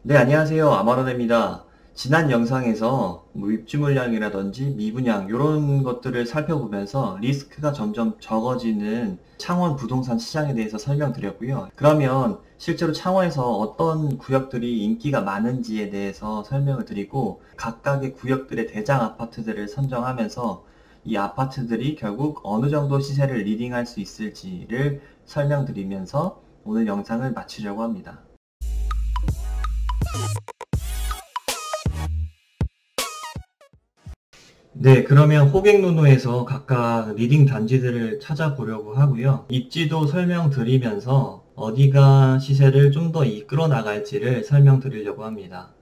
네, 안녕하세요. 아마존입니다. 지난 영상에서 뭐 입주 물량이라든지 미분양 이런 것들을 살펴보면서 리스크가 점점 적어지는 창원 부동산 시장에 대해서 설명드렸고요. 그러면 실제로 창원에서 어떤 구역들이 인기가 많은지에 대해서 설명을 드리고 각각의 구역들의 대장 아파트들을 선정하면서 이 아파트들이 결국 어느 정도 시세를 리딩할 수 있을지를 설명드리면서 오늘 영상을 마치려고 합니다. 네, 그러면 호객노노에서 각각 리딩 단지들을 찾아보려고 하고요. 입지도 설명드리면서 어디가 시세를 좀 더 이끌어 나갈지를 설명드리려고 합니다.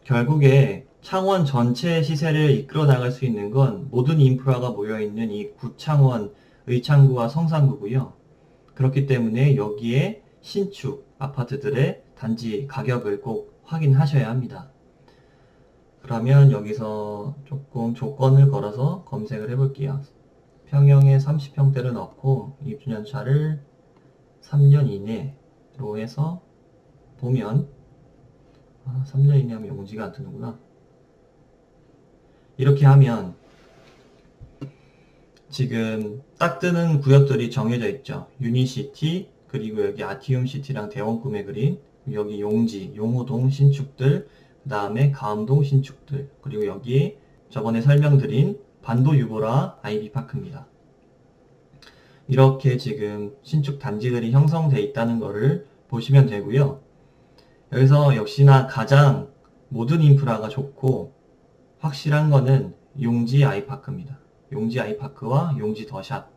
결국에 창원 전체 시세를 이끌어 나갈 수 있는 건 모든 인프라가 모여있는 이 구창원, 의창구와 성산구고요. 그렇기 때문에 여기에 신축 아파트들의 단지 가격을 꼭 확인하셔야 합니다. 그러면 여기서 조금 조건을 걸어서 검색을 해볼게요. 평형에 30평대를 넣고 입주연차를 3년 이내로 해서 보면 3년 이내 하면 용지가 안 뜨는구나. 이렇게 하면 지금 딱 뜨는 구역들이 정해져 있죠. 유니시티, 그리고 여기 아티움시티랑 대원꿈의 그린, 여기 용지, 용호동 신축들, 그 다음에 가음동 신축들, 그리고 여기에 저번에 설명드린 반도 유보라 아이비파크입니다. 이렇게 지금 신축 단지들이 형성되어 있다는 것을 보시면 되고요. 여기서 역시나 가장 모든 인프라가 좋고 확실한 거는 용지 아이파크입니다. 용지 아이파크와 용지 더샵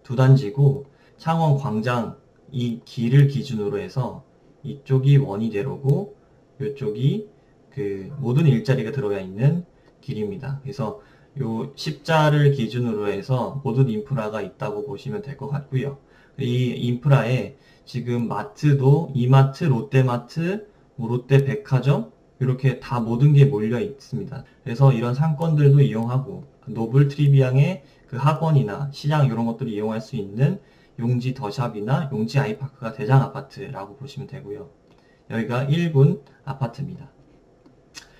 두 단지고, 창원 광장 이 길을 기준으로 해서 이쪽이 원희대로고 이쪽이 그 모든 일자리가 들어가 있는 길입니다. 그래서 요 십자를 기준으로 해서 모든 인프라가 있다고 보시면 될 것 같고요. 이 인프라에 지금 마트도 이마트, 롯데마트, 롯데백화점 이렇게 다 모든 게 몰려 있습니다. 그래서 이런 상권들도 이용하고 노블 트리비앙의 그 학원이나 시장 이런 것들을 이용할 수 있는 용지 더샵이나 용지 아이파크가 대장 아파트라고 보시면 되고요. 여기가 1군 아파트입니다.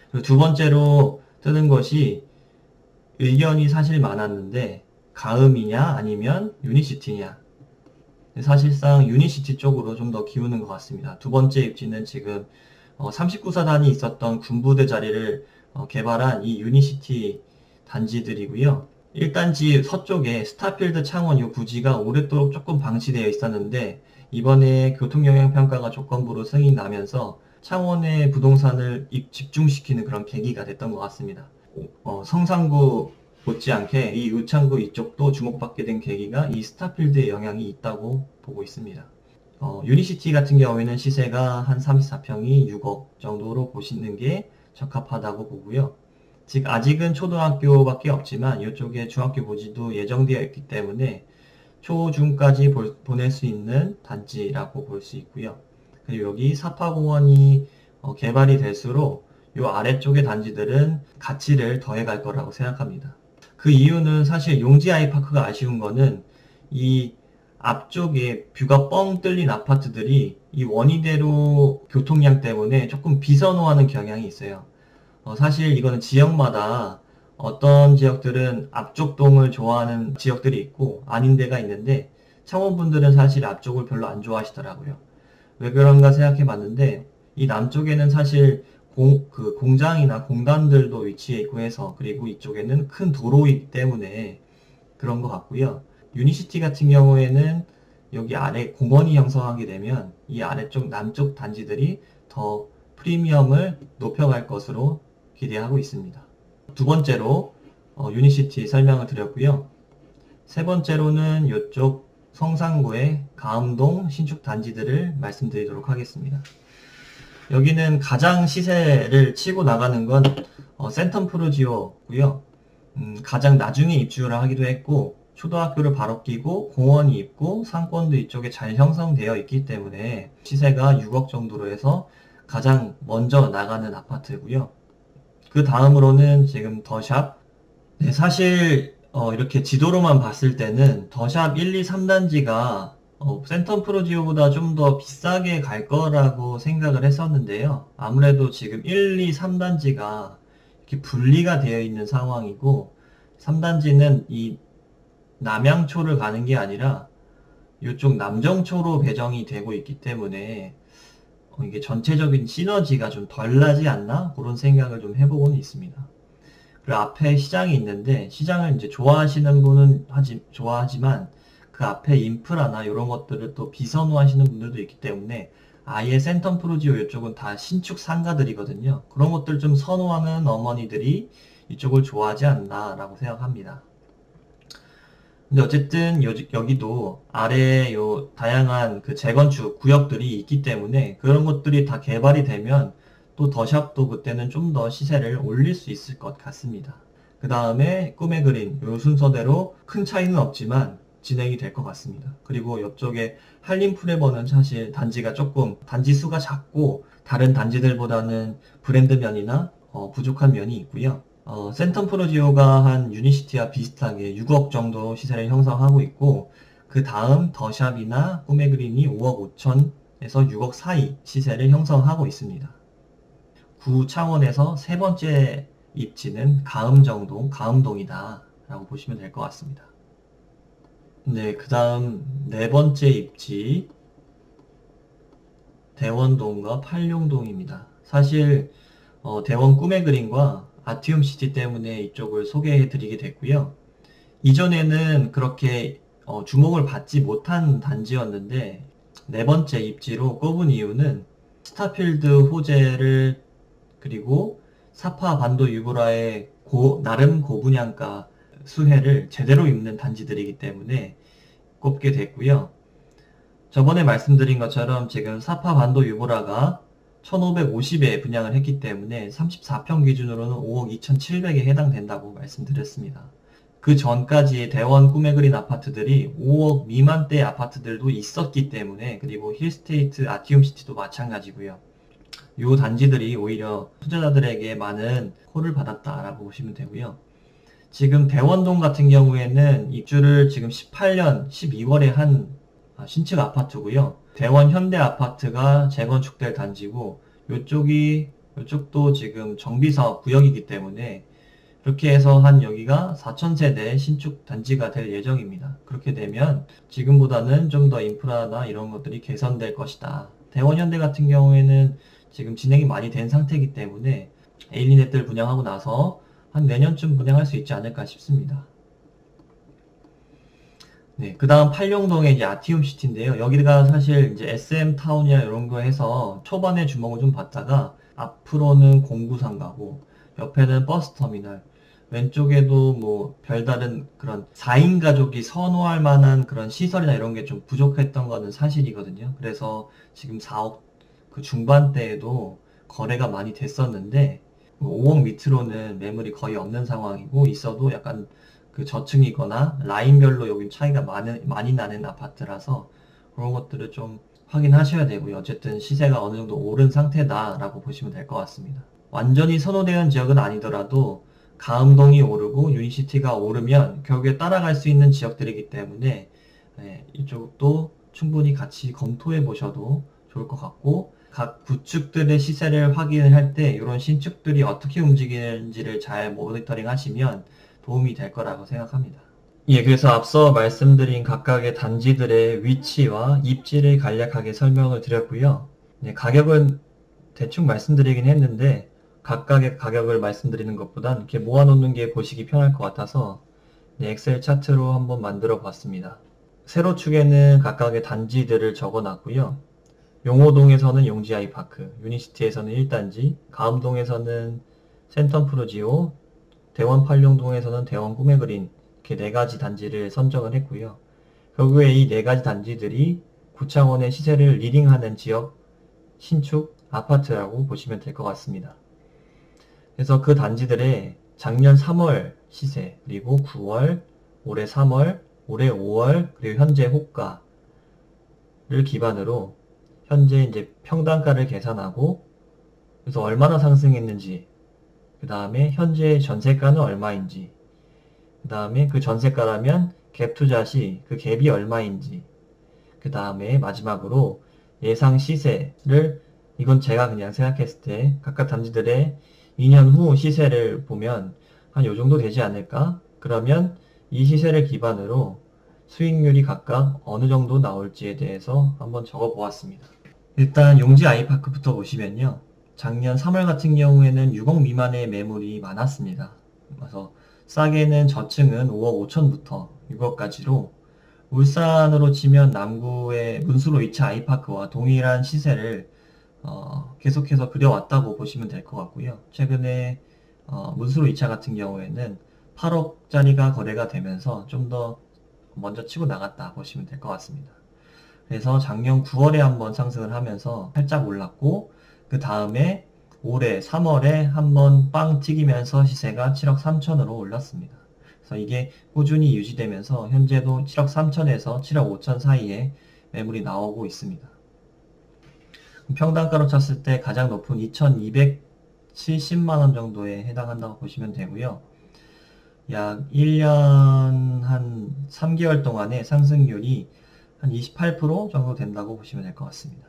그리고 두 번째로 뜨는 것이 의견이 사실 많았는데 가음이냐 아니면 유니시티냐. 사실상 유니시티 쪽으로 좀 더 기우는 것 같습니다. 두 번째 입지는 지금 39사단이 있었던 군부대 자리를 개발한 이 유니시티 단지들이고요. 1단지 서쪽에 스타필드 창원 이 부지가 오랫도록 조금 방치되어 있었는데 이번에 교통영향평가가 조건부로 승인이 나면서 창원의 부동산을 집중시키는 그런 계기가 됐던 것 같습니다. 성산구 못지않게 이 의창구 이쪽도 주목받게 된 계기가 이 스타필드의 영향이 있다고 보고 있습니다. 유니시티 같은 경우에는 시세가 한 34평이 6억 정도로 보시는 게 적합하다고 보고요. 즉 아직은 초등학교밖에 없지만 이쪽에 중학교 부지도 예정되어 있기 때문에 초중까지 보낼 수 있는 단지라고 볼 수 있고요. 그리고 여기 사파공원이 개발이 될수록 이 아래쪽의 단지들은 가치를 더해갈 거라고 생각합니다. 그 이유는 사실 용지 아이파크가 아쉬운 거는 이 앞쪽에 뷰가 뻥 뚫린 아파트들이 이 원희대로 교통량 때문에 조금 비선호하는 경향이 있어요. 사실 이거는 지역마다 어떤 지역들은 앞쪽 동을 좋아하는 지역들이 있고 아닌 데가 있는데 창원분들은 사실 앞쪽을 별로 안 좋아하시더라고요. 왜 그런가 생각해 봤는데 이 남쪽에는 사실 공장이나 공단들도 위치해 있고 해서, 그리고 이쪽에는 큰 도로이기 때문에 그런 것 같고요. 유니시티 같은 경우에는 여기 아래 공원이 형성하게 되면 이 아래쪽 남쪽 단지들이 더 프리미엄을 높여갈 것으로 기대하고 있습니다. 두 번째로 유니시티 설명을 드렸고요. 세 번째로는 이쪽 성산구의 가음동 신축 단지들을 말씀드리도록 하겠습니다. 여기는 가장 시세를 치고 나가는 건 센텀푸르지오고요. 가장 나중에 입주를 하기도 했고 초등학교를 바로 끼고 공원이 있고 상권도 이쪽에 잘 형성되어 있기 때문에 시세가 6억 정도로 해서 가장 먼저 나가는 아파트고요. 그 다음으로는 지금 더샵. 네, 사실 이렇게 지도로만 봤을 때는 더샵 1, 2, 3단지가 센텀 프로지오보다 좀 더 비싸게 갈 거라고 생각을 했었는데요. 아무래도 지금 1, 2, 3단지가 이렇게 분리가 되어 있는 상황이고, 3단지는 이 남양초를 가는 게 아니라 이쪽 남정초로 배정이 되고 있기 때문에 이게 전체적인 시너지가 좀 덜 나지 않나? 그런 생각을 좀 해보고는 있습니다. 그리고 앞에 시장이 있는데, 시장을 이제 좋아하시는 분은 좋아하지만 그 앞에 인프라나 이런 것들을 또 비선호하시는 분들도 있기 때문에 아예 센텀 프로지오 이쪽은 다 신축 상가들이거든요. 그런 것들 좀 선호하는 어머니들이 이쪽을 좋아하지 않나라고 생각합니다. 근데 어쨌든 여기도 아래에 요 다양한 그 재건축 구역들이 있기 때문에 그런 것들이 다 개발이 되면 또 더샵도 그때는 좀 더 시세를 올릴 수 있을 것 같습니다. 그 다음에 꿈의 그린 요 순서대로 큰 차이는 없지만 진행이 될 것 같습니다. 그리고 옆쪽에 한림프레버는 사실 단지가 조금 단지 수가 작고 다른 단지들보다는 브랜드 면이나 부족한 면이 있고요. 센텀 프로지오가 한 유니시티와 비슷하게 6억 정도 시세를 형성하고 있고, 그 다음 더샵이나 꿈의 그린이 5억 5천에서 6억 사이 시세를 형성하고 있습니다. 구 차원에서 세 번째 입지는 가음동이다 라고 보시면 될 것 같습니다. 네, 그 다음 네 번째 입지 대원동과 팔룡동입니다. 사실 대원 꿈의 그린과 아티움 시티 때문에 이쪽을 소개해 드리게 됐고요. 이전에는 그렇게 주목을 받지 못한 단지였는데 네 번째 입지로 꼽은 이유는 스타필드 호재를 그리고 사파 반도 유보라의 나름 고분양가 수혜를 제대로 입는 단지들이기 때문에 꼽게 됐고요. 저번에 말씀드린 것처럼 지금 사파 반도 유보라가 1550에 분양을 했기 때문에 34평 기준으로는 5억 2700에 해당된다고 말씀드렸습니다. 그 전까지 대원 꿈의 그린 아파트들이 5억 미만대 아파트들도 있었기 때문에, 그리고 힐스테이트 아티움시티도 마찬가지고요. 이 단지들이 오히려 투자자들에게 많은 콜을 받았다라고 보시면 되고요. 지금 대원동 같은 경우에는 입주를 지금 18년 12월에 한 신축 아파트고요. 대원 현대 아파트가 재건축될 단지고, 이쪽도 지금 정비사업 구역이기 때문에 그렇게 해서 한 여기가 4000세대 신축 단지가 될 예정입니다. 그렇게 되면 지금보다는 좀 더 인프라나 이런 것들이 개선될 것이다. 대원 현대 같은 경우에는 지금 진행이 많이 된 상태이기 때문에 에일리넷들 분양하고 나서 한 내년쯤 분양할 수 있지 않을까 싶습니다. 네, 그 다음 팔룡동의 이제 아티움시티인데요. 여기가 사실 이제 SM타운이나 이런 거 해서 초반에 주목을 좀 받다가 앞으로는 공구상가고 옆에는 버스터미널, 왼쪽에도 뭐 별다른 그런 4인 가족이 선호할 만한 그런 시설이나 이런 게 좀 부족했던 거는 사실이거든요. 그래서 지금 4억 그 중반대에도 거래가 많이 됐었는데 5억 밑으로는 매물이 거의 없는 상황이고, 있어도 약간 그 저층이거나 라인별로 여기 차이가 많이 나는 아파트라서 그런 것들을 좀 확인하셔야 되고요. 어쨌든 시세가 어느 정도 오른 상태다라고 보시면 될 것 같습니다. 완전히 선호되는 지역은 아니더라도 가음동이 오르고 유니시티가 오르면 결국에 따라갈 수 있는 지역들이기 때문에 이쪽도 충분히 같이 검토해 보셔도 좋을 것 같고, 각 구축들의 시세를 확인을 할 때 이런 신축들이 어떻게 움직이는지를 잘 모니터링 하시면 도움이 될 거라고 생각합니다. 예, 그래서 앞서 말씀드린 각각의 단지들의 위치와 입지를 간략하게 설명을 드렸고요. 네, 가격은 대충 말씀드리긴 했는데 각각의 가격을 말씀드리는 것보단 이렇게 모아놓는 게 보시기 편할 것 같아서 엑셀 차트로 한번 만들어 봤습니다. 세로축에는 각각의 단지들을 적어놨고요. 용호동에서는 용지 아이파크, 유니시티에서는 1단지, 가음동에서는 센텀 프로지오, 대원 팔룡동에서는 대원 꿈의 그린, 이렇게 4가지 단지를 선정을 했고요. 결국에 이 4가지 단지들이 구창원의 시세를 리딩하는 지역 신축 아파트라고 보시면 될 것 같습니다. 그래서 그 단지들의 작년 3월 시세, 그리고 9월, 올해 3월, 올해 5월, 그리고 현재 호가를 기반으로 현재 이제 평당가를 계산하고, 그래서 얼마나 상승했는지, 그 다음에 현재 전세가는 얼마인지, 그 다음에 그 전세가라면 갭 투자 시 그 갭이 얼마인지, 그 다음에 마지막으로 예상 시세를, 이건 제가 그냥 생각했을 때 각각 단지들의 2년 후 시세를 보면 한 요 정도 되지 않을까? 그러면 이 시세를 기반으로 수익률이 각각 어느 정도 나올지에 대해서 한번 적어 보았습니다. 일단 용지 아이파크부터 보시면요. 작년 3월 같은 경우에는 6억 미만의 매물이 많았습니다. 그래서 싸게는 저층은 5억 5천부터 6억까지로, 울산으로 치면 남구의 문수로 2차 아이파크와 동일한 시세를 계속해서 그려왔다고 보시면 될 것 같고요. 최근에 문수로 2차 같은 경우에는 8억짜리가 거래가 되면서 좀 더 먼저 치고 나갔다 보시면 될 것 같습니다. 그래서 작년 9월에 한번 상승을 하면서 살짝 올랐고, 그 다음에 올해 3월에 한번 빵 튀기면서 시세가 7억 3천으로 올랐습니다. 그래서 이게 꾸준히 유지되면서 현재도 7억 3천에서 7억 5천 사이에 매물이 나오고 있습니다. 평당가로 쳤을 때 가장 높은 2,270만원 정도에 해당한다고 보시면 되고요. 약 1년 한 3개월 동안의 상승률이 한 28% 정도 된다고 보시면 될 것 같습니다.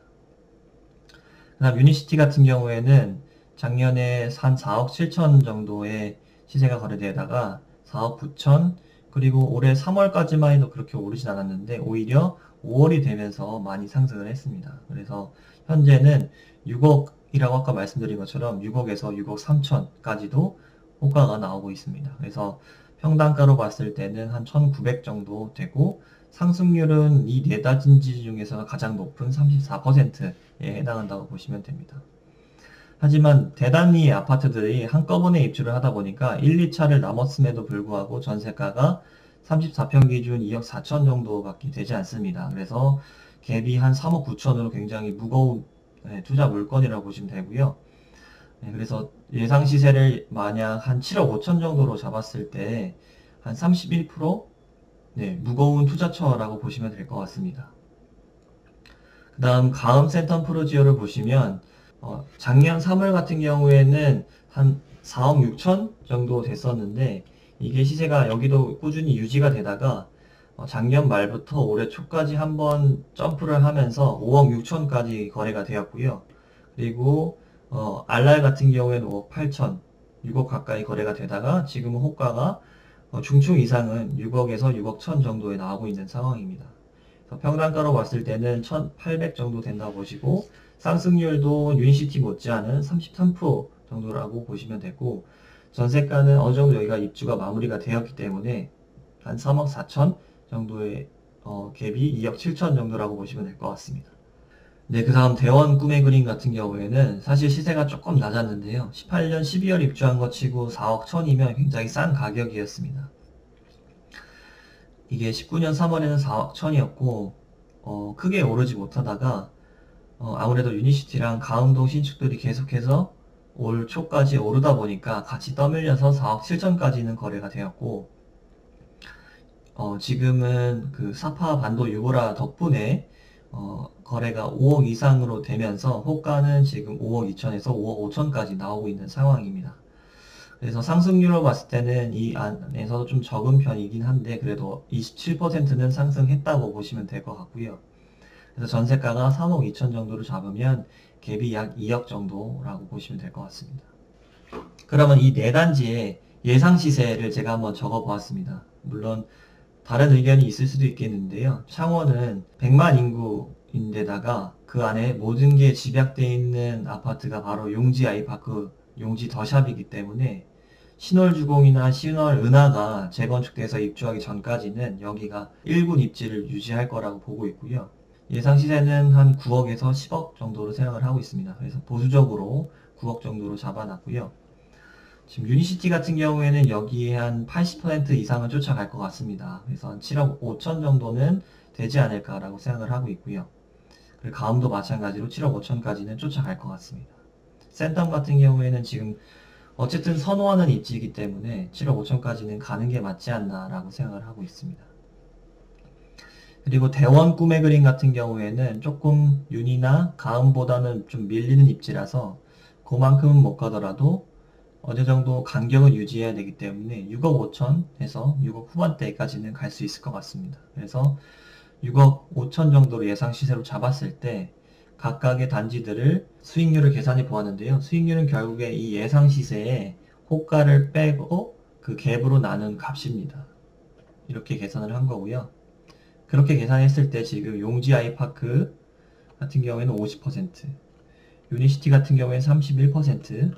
그 다음 유니시티 같은 경우에는 작년에 한 4억 7천 정도의 시세가 거래되다가 4억 9천, 그리고 올해 3월까지만 해도 그렇게 오르진 않았는데 오히려 5월이 되면서 많이 상승을 했습니다. 그래서 현재는 6억이라고 아까 말씀드린 것처럼 6억에서 6억 3천까지도 호가가 나오고 있습니다. 그래서 평당가로 봤을 때는 한 1,900 정도 되고, 상승률은 이 네 단지 중에서 가장 높은 34%에 해당한다고 보시면 됩니다. 하지만 대단위 아파트들이 한꺼번에 입주를 하다 보니까 1, 2차를 넘었음에도 불구하고 전세가가 34평 기준 2억 4천 정도밖에 되지 않습니다. 그래서 갭이 한 3억 9천으로 굉장히 무거운 투자 물건이라고 보시면 되고요. 그래서 예상 시세를 만약 한 7억 5천 정도로 잡았을 때 한 31%? 무거운 투자처라고 보시면 될 것 같습니다. 그 다음 가음 센텀 프로지오를 보시면 작년 3월 같은 경우에는 한 4억 6천 정도 됐었는데, 이게 시세가 여기도 꾸준히 유지가 되다가 작년 말부터 올해 초까지 한번 점프를 하면서 5억 6천까지 거래가 되었고요. 그리고 알랄 같은 경우에는 5억 8천, 6억 가까이 거래가 되다가 지금은 호가가 중충 이상은 6억에서 6억 천 정도에 나오고 있는 상황입니다. 평당가로 봤을 때는 1,800 정도 된다고 보시고, 상승률도 유니시티 못지않은 33% 정도라고 보시면 되고, 전세가는 어느 정도 여기가 입주가 마무리가 되었기 때문에 한 3억 4천 정도의 갭이 2억 7천 정도라고 보시면 될 것 같습니다. 그 다음 대원 꿈의 그림 같은 경우에는 사실 시세가 조금 낮았는데요. 18년 12월 입주한 것 치고 4억 천이면 굉장히 싼 가격이었습니다. 이게 19년 3월에는 4억 천이었고 크게 오르지 못하다가 아무래도 유니시티랑 가음동 신축들이 계속해서 올 초까지 오르다 보니까 같이 떠밀려서 4억 7천까지는 거래가 되었고, 지금은 그 사파 반도 유보라 덕분에 거래가 5억 이상으로 되면서 호가는 지금 5억 2천에서 5억 5천까지 나오고 있는 상황입니다. 그래서 상승률로 봤을 때는 이 안에서도 좀 적은 편이긴 한데 그래도 27%는 상승했다고 보시면 될 것 같고요. 그래서 전세가가 3억 2천 정도를 잡으면 갭이 약 2억 정도라고 보시면 될 것 같습니다. 그러면 이 네 단지의 예상 시세를 제가 한번 적어 보았습니다. 물론 다른 의견이 있을 수도 있겠는데요. 창원은 100만 인구인데다가 그 안에 모든 게 집약되어 있는 아파트가 바로 용지 아이파크, 용지 더샵이기 때문에 신월주공이나 신월은하가 재건축돼서 입주하기 전까지는 여기가 1군 입지를 유지할 거라고 보고 있고요. 예상 시세는 한 9억에서 10억 정도로 생각을 하고 있습니다. 그래서 보수적으로 9억 정도로 잡아놨고요. 지금 유니시티 같은 경우에는 여기에 한 80% 이상은 쫓아갈 것 같습니다. 그래서 한 7억 5천 정도는 되지 않을까라고 생각을 하고 있고요. 그리고 가음도 마찬가지로 7억 5천까지는 쫓아갈 것 같습니다. 센텀 같은 경우에는 지금 어쨌든 선호하는 입지이기 때문에 7억 5천까지는 가는 게 맞지 않나라고 생각을 하고 있습니다. 그리고 대원 꿈의 그림 같은 경우에는 조금 윤이나 가음보다는 좀 밀리는 입지라서 그만큼은 못 가더라도 어느 정도 간격은 유지해야 되기 때문에 6억 5천에서 6억 후반대까지는 갈 수 있을 것 같습니다. 그래서 6억 5천 정도로 예상 시세로 잡았을 때 각각의 단지들을 수익률을 계산해 보았는데요. 수익률은 결국에 이 예상 시세에 호가를 빼고 그 갭으로 나눈 값입니다. 이렇게 계산을 한 거고요. 그렇게 계산했을 때 지금 용지 아이파크 같은 경우에는 50%, 유니시티 같은 경우에는 31%,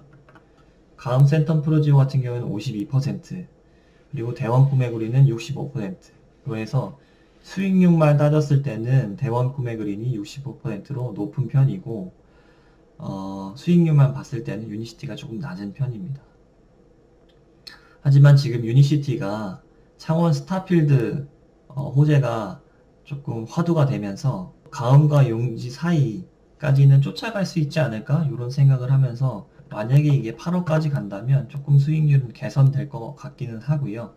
가음 센텀 프로지오 같은 경우에는 52%, 그리고 대원 구매그린은 65%로 해서 수익률만 따졌을 때는 대원 구매그린이 65%로 높은 편이고 수익률만 봤을 때는 유니시티가 조금 낮은 편입니다. 하지만 지금 유니시티가 창원 스타필드 호재가 조금 화두가 되면서 가음과 용지 사이까지는 쫓아갈 수 있지 않을까 이런 생각을 하면서 만약에 이게 8억까지 간다면 조금 수익률은 개선될 것 같기는 하고요.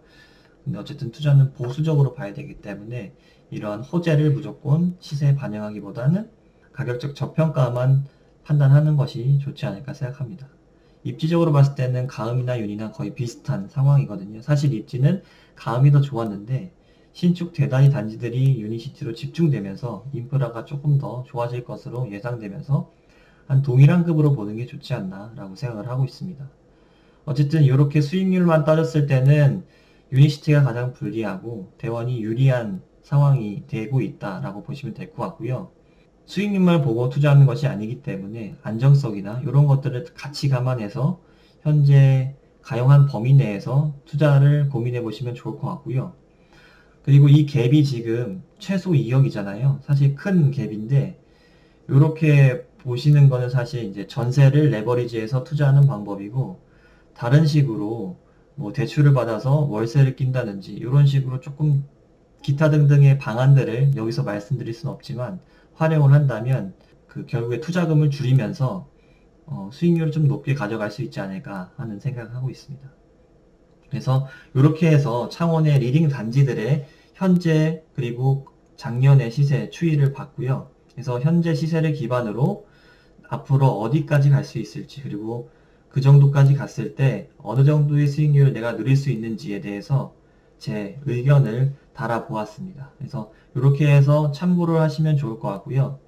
근데 어쨌든 투자는 보수적으로 봐야 되기 때문에 이러한 호재를 무조건 시세에 반영하기보다는 가격적 저평가만 판단하는 것이 좋지 않을까 생각합니다. 입지적으로 봤을 때는 가음이나 윤이나 거의 비슷한 상황이거든요. 사실 입지는 가음이 더 좋았는데 신축 대단위 단지들이 유니시티로 집중되면서 인프라가 조금 더 좋아질 것으로 예상되면서 한 동일한 급으로 보는 게 좋지 않나 라고 생각을 하고 있습니다. 어쨌든 이렇게 수익률만 따졌을 때는 유니시티가 가장 불리하고 대원이 유리한 상황이 되고 있다라고 보시면 될 것 같고요. 수익률만 보고 투자하는 것이 아니기 때문에 안정성이나 이런 것들을 같이 감안해서 현재 가용한 범위 내에서 투자를 고민해 보시면 좋을 것 같고요. 그리고 이 갭이 지금 최소 2억이잖아요. 사실 큰 갭인데 이렇게 보시는 거는 사실 이제 전세를 레버리지해서 투자하는 방법이고 다른 식으로 뭐 대출을 받아서 월세를 낀다든지 이런 식으로 조금 기타 등등의 방안들을 여기서 말씀드릴 수는 없지만 활용을 한다면 그 결국에 투자금을 줄이면서 수익률을 좀 높게 가져갈 수 있지 않을까 하는 생각을 하고 있습니다. 그래서 이렇게 해서 창원의 리딩 단지들의 현재 그리고 작년의 시세 추이를 봤고요. 그래서 현재 시세를 기반으로 앞으로 어디까지 갈 수 있을지 그리고 그 정도까지 갔을 때 어느 정도의 수익률을 내가 누릴 수 있는지에 대해서 제 의견을 달아보았습니다. 그래서 이렇게 해서 참고를 하시면 좋을 것 같고요.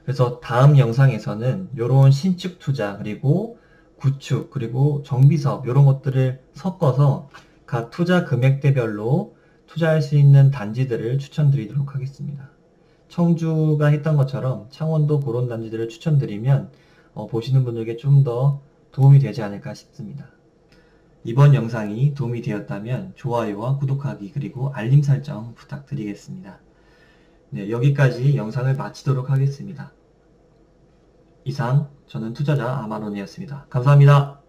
그래서 다음 영상에서는 이런 신축 투자 그리고 구축 그리고 정비사업 이런 것들을 섞어서 각 투자 금액대별로 투자할 수 있는 단지들을 추천드리도록 하겠습니다. 청주가 했던 것처럼 창원도 그런 단지들을 추천드리면 보시는 분들에게 좀 더 도움이 되지 않을까 싶습니다. 이번 영상이 도움이 되었다면 좋아요와 구독하기 그리고 알림 설정 부탁드리겠습니다. 네, 여기까지 영상을 마치도록 하겠습니다. 이상 저는 투자자 아마론이었습니다. 감사합니다.